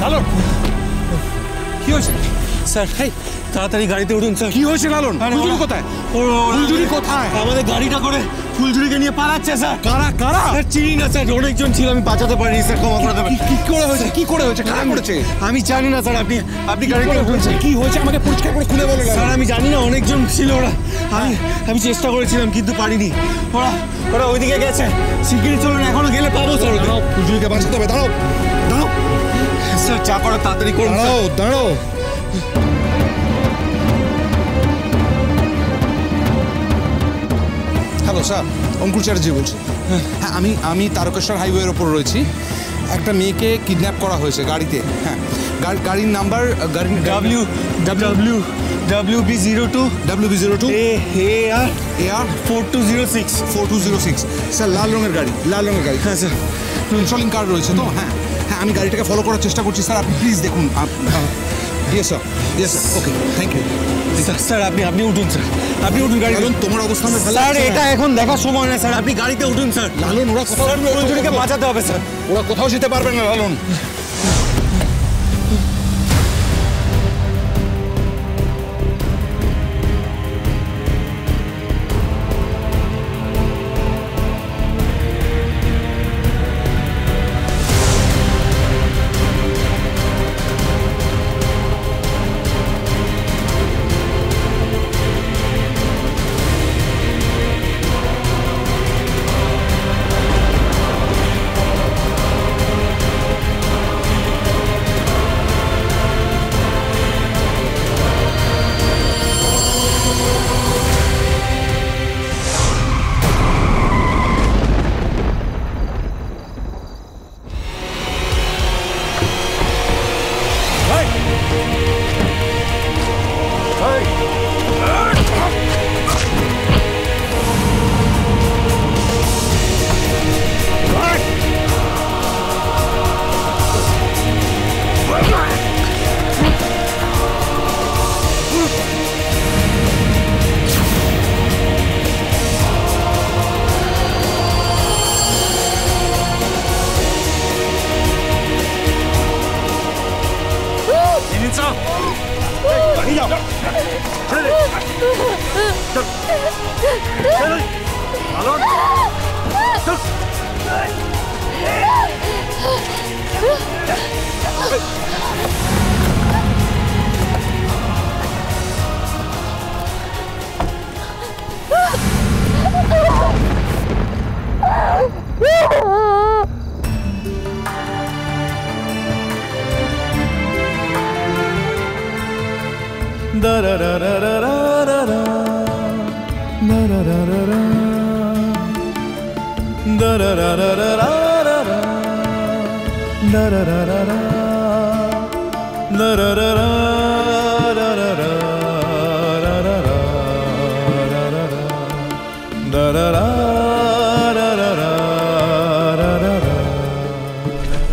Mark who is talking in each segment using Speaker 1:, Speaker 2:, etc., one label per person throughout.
Speaker 1: লালন কি হয়েছে
Speaker 2: স্যার? তাড়াতাড়ি গাড়িতে উঠুন স্যার।
Speaker 1: কি হয়েছে লালন? ফুলঝুরি কোথায়? ফুলঝুরি কোথায়?
Speaker 2: আমাদের গাড়িটা করে ফুলঝুরিকে নিয়ে পালাচ্ছে স্যার।
Speaker 1: কারা কারা?
Speaker 2: স্যার চিনি না স্যার, অনেকজন ছিল, আমি বাঁচাতে পারিনি স্যার, ক্ষমা করে দেবেন।
Speaker 1: কি করে হয়েছে? কি করে হয়েছে? কারা করেছে?
Speaker 2: আমি জানি না স্যার, আপনি গাড়িতে উঠুন স্যার।
Speaker 1: কি হয়েছে আমাকে পরিষ্কার করে খুলে বলো।
Speaker 2: স্যার আমি জানি না, অনেকজন ছিল ওরা। আমি চেষ্টা করেছিলাম কিন্তু পারিনি। ওরা ওইদিকে গেছে। শিগগিরই চলুন, এখনো গেলে পাবো স্যার।
Speaker 1: ফুলঝুরিকে বাঁচাতে হবে। দাঁড়াও দাঁড়াও
Speaker 2: স্যার, যা করার তাড়াতাড়ি করুন।
Speaker 1: দাঁড়াও দাঁড়াও। হ্যালো স্যার, অঙ্কুর চ্যাটার্জি বলছি। হ্যাঁ, আমি তারকেশ্বর হাইওয়ের ওপর রয়েছি। একটা মেয়েকে কিডন্যাপ করা হয়েছে গাড়িতে। হ্যাঁ, গাড়ির নাম্বার WB02 AR 4206 স্যার। লাল রঙের গাড়ি।
Speaker 2: হ্যাঁ স্যার,
Speaker 1: পেট্রোলিং কার রয়েছে তো? হ্যাঁ হ্যাঁ, আমি গাড়িটাকে ফলো করার চেষ্টা করছি স্যার। আপনি প্লিজ দেখুন। Yes sir, okay, thank you.
Speaker 2: Sir আপনি উঠুন স্যার, আপনি উঠুন গাড়ি।
Speaker 1: তোমার অবস্থা
Speaker 2: স্যার এটা এখন দেখার সময় না স্যার, আপনি গাড়িতে উঠুন স্যার।
Speaker 1: লালন, ওরা
Speaker 2: ফুলঝুরিকে বাঁচাতে হবে স্যার।
Speaker 1: ওরা কোথাও যেতে পারবে না Lalon.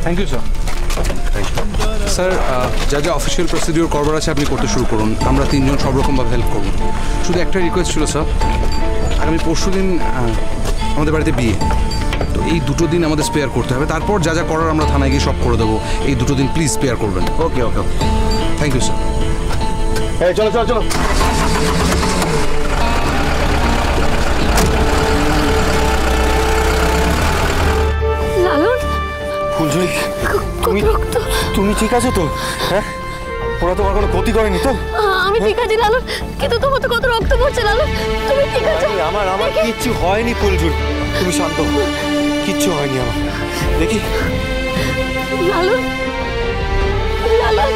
Speaker 3: Thank you sir. Sir যা যা অফিসিয়াল প্রসিডিওর করবার আছে আপনি করতে শুরু করুন। আমরা তিনজন সব রকমভাবে হেল্প করব। শুধু একটা রিকোয়েস্ট ছিল স্যার, আগামী পরশু দিন আমাদের বাড়িতে বিয়ে, তো এই দুটো দিন আমাদের স্পেয়ার করতে হবে। তারপর যা যা করার আমরা থানায় গিয়ে সব করে দেবো। এই দুটো দিন প্লিজ স্পেয়ার করবেন।
Speaker 2: ওকে ওকে ওকে,
Speaker 3: থ্যাংক ইউ স্যার।
Speaker 2: এই চলো চলো চলো।
Speaker 4: লালন,
Speaker 2: ফুলঝুরি তুমি ঠিক আছো তো? হ্যাঁ, ওরা তোমার কোনো ক্ষতি করেনি তো?
Speaker 4: আমি ঠিক আছি লালন, কিন্তু তোমার তো কত রক্ত পড়ছে লালন, তুমি ঠিক আছো?
Speaker 2: আমার কিচ্ছু হয়নি ফুলঝুরি, তুমি শান্ত, কিচ্ছু হয়নি আমার। দেখি
Speaker 4: লালন, লালন।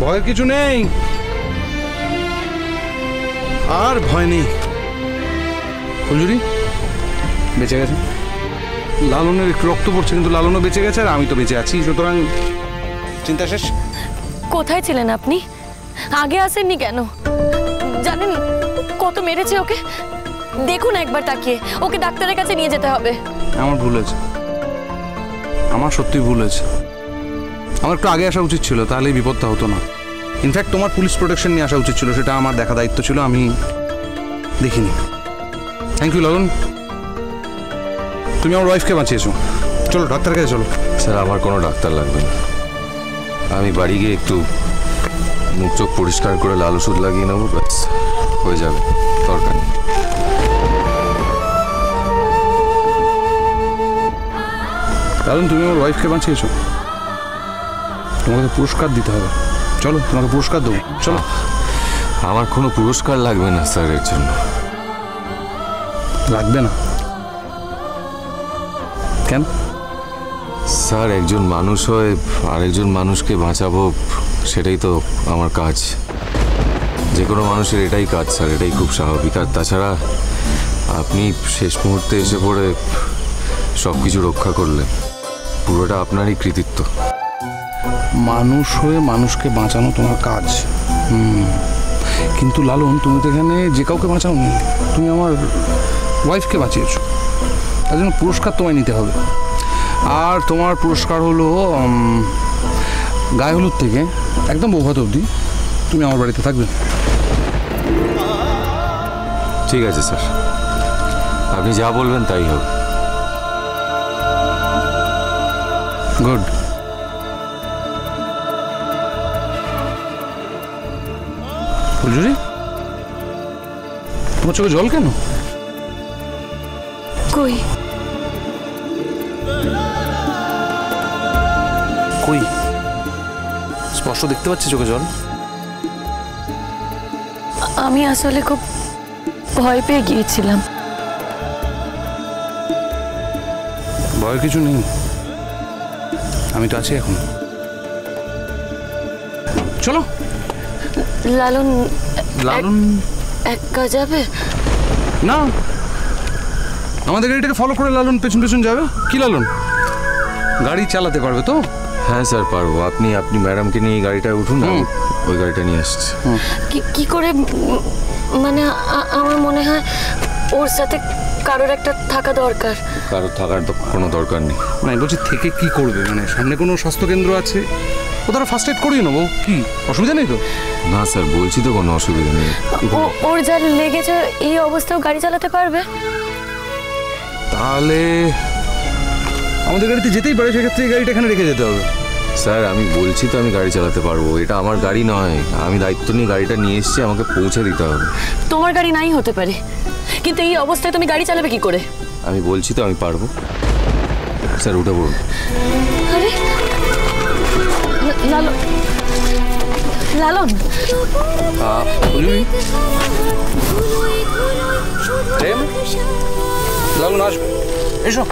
Speaker 3: ভয়ের কিছু নেই, আর ভয় নেই। ফুলঝুরি বেঁচে গেছে। লালনের একটু রক্ত পড়ছে, কিন্তু লালনও বেঁচে গেছে আর আমি তো বেঁচে আছি, সুতরাং চিন্তা শেষ।
Speaker 4: কোথায় ছিলেন আপনি? আগে আসেননি কেন? জানেন কত মেরেছে ওকে? দেখুন একবার তাকিয়ে, ওকে ডাক্তারের কাছে নিয়ে যেতে হবে।
Speaker 3: আমার ভুল হয়েছে, আমার সত্যি ভুল হয়েছে। আমার একটু আগে আসা উচিত ছিল, তাহলে এই বিপদটা হতো না। ইনফ্যাক্ট তোমার পুলিশ প্রোটেকশন নিয়ে আসা উচিত ছিল, সেটা আমার দেখা দায়িত্ব ছিল, আমি দেখিনি। থ্যাংক ইউ লালন, তুমি আমার ওয়াইফকে বাঁচিয়েছো। চলো ডাক্তার কাছে চলো।
Speaker 5: স্যার আমার কোনো ডাক্তার লাগবে না, আমি বাড়ি গিয়ে একটু মুখ চোখ পরিষ্কার করে লাল ওষুধ লাগিয়ে নেবো, ব্যাস হয়ে যাবে, দরকার নেই।
Speaker 3: লালন তুমি আমার ওয়াইফকে বাঁচিয়েছো, তোমাকে তো পুরস্কার দিতে হবে। চলো তোমাকে পুরস্কার দেবো, চলো।
Speaker 5: আমার কোনো পুরস্কার লাগবে না স্যার এর জন্য।
Speaker 3: লাগবে না কেন?
Speaker 5: স্যার একজন মানুষ হয়ে আরেকজন মানুষকে বাঁচাবো, সেটাই তো আমার কাজ। যে কোনো মানুষের এটাই কাজ স্যার, এটাই খুব স্বাভাবিক। আর তাছাড়া আপনি শেষ মুহূর্তে এসে পড়ে সব কিছু রক্ষা করলেন, পুরোটা আপনারই কৃতিত্ব।
Speaker 3: মানুষ হয়ে মানুষকে বাঁচানো তোমার কাজ। কিন্তু লালন তুমি তো এখানে যে কাউকে বাঁচাওনি, তুমি আমার ওয়াইফকে বাঁচিয়েছো, তার জন্য পুরস্কার তোমায় নিতে হবে। আর তোমার পুরস্কার হলো গায়ে হলুদ থেকে একদম বৌভাত অবধি তুমি আমার বাড়িতে থাকবে।
Speaker 5: ঠিক আছে স্যার, আপনি যা বলবেন তাই হবে।
Speaker 3: গুড। ফুলঝুরি, তোমার চোখে জল কেন?
Speaker 4: কই
Speaker 3: কই স্পষ্ট দেখতে পাচ্ছি চোখে জল।
Speaker 4: আমি আসলে খুব ভয় পেয়ে গিয়েছিলাম।
Speaker 3: ভয়ের কিছু নেই, আমি তো আছি এখন। চলো।
Speaker 4: লালন
Speaker 3: লালন
Speaker 4: একা যাবে?
Speaker 3: না, আমাদের গাড়িটাকে ফলো করে লালন পেছন পেছন যাবে। কি লালন গাড়ি চালাতে পারবে তো?
Speaker 5: হ্যাঁ স্যার পারবো। আপনি ম্যাডামকে নিয়ে এই গাড়িটায় উঠুন, আমি ওই গাড়িটা নিয়ে আসছি।
Speaker 4: কি করে? মানে আমার মনে হয় ওর সাথে কারোর একটা থাকা দরকার।
Speaker 5: কারোর থাকার তো কোনো দরকার নেই।
Speaker 3: মানে বলছি থেকে কি করবে? মানে সামনে কোনো স্বাস্থ্যকেন্দ্র আছে, ও তারা ফার্স্ট এড করিয়ে নেবো, কি অসুবিধা নেই তো?
Speaker 5: না স্যার বলছি তো কোনো অসুবিধা নেই।
Speaker 4: ওর যা লেগেছে এই অবস্থাও গাড়ি চালাতে পারবে?
Speaker 3: তাহলে আমাদের গাড়িতে যেতেই পারে, সেক্ষেত্রে এই গাড়িটা এখানে রেখে যেতে হবে।
Speaker 5: স্যার আমি বলছি তো আমি গাড়ি চালাতে পারবো, এটা আমার গাড়ি নয়, আমি দায়িত্ব নিয়ে গাড়িটা নিয়ে এসেছি, আমাকে পৌঁছে দিতে হবে।
Speaker 4: তোমার গাড়ি নাই হতে পারে, কিন্তু এই অবস্থায় তুমি গাড়ি চালাবে কি করে?
Speaker 5: আমি বলছি তো আমি পারবো। স্যার উঠে পড়ুন।
Speaker 4: আরে লালন, লালন
Speaker 3: লালন আসবে, এসো।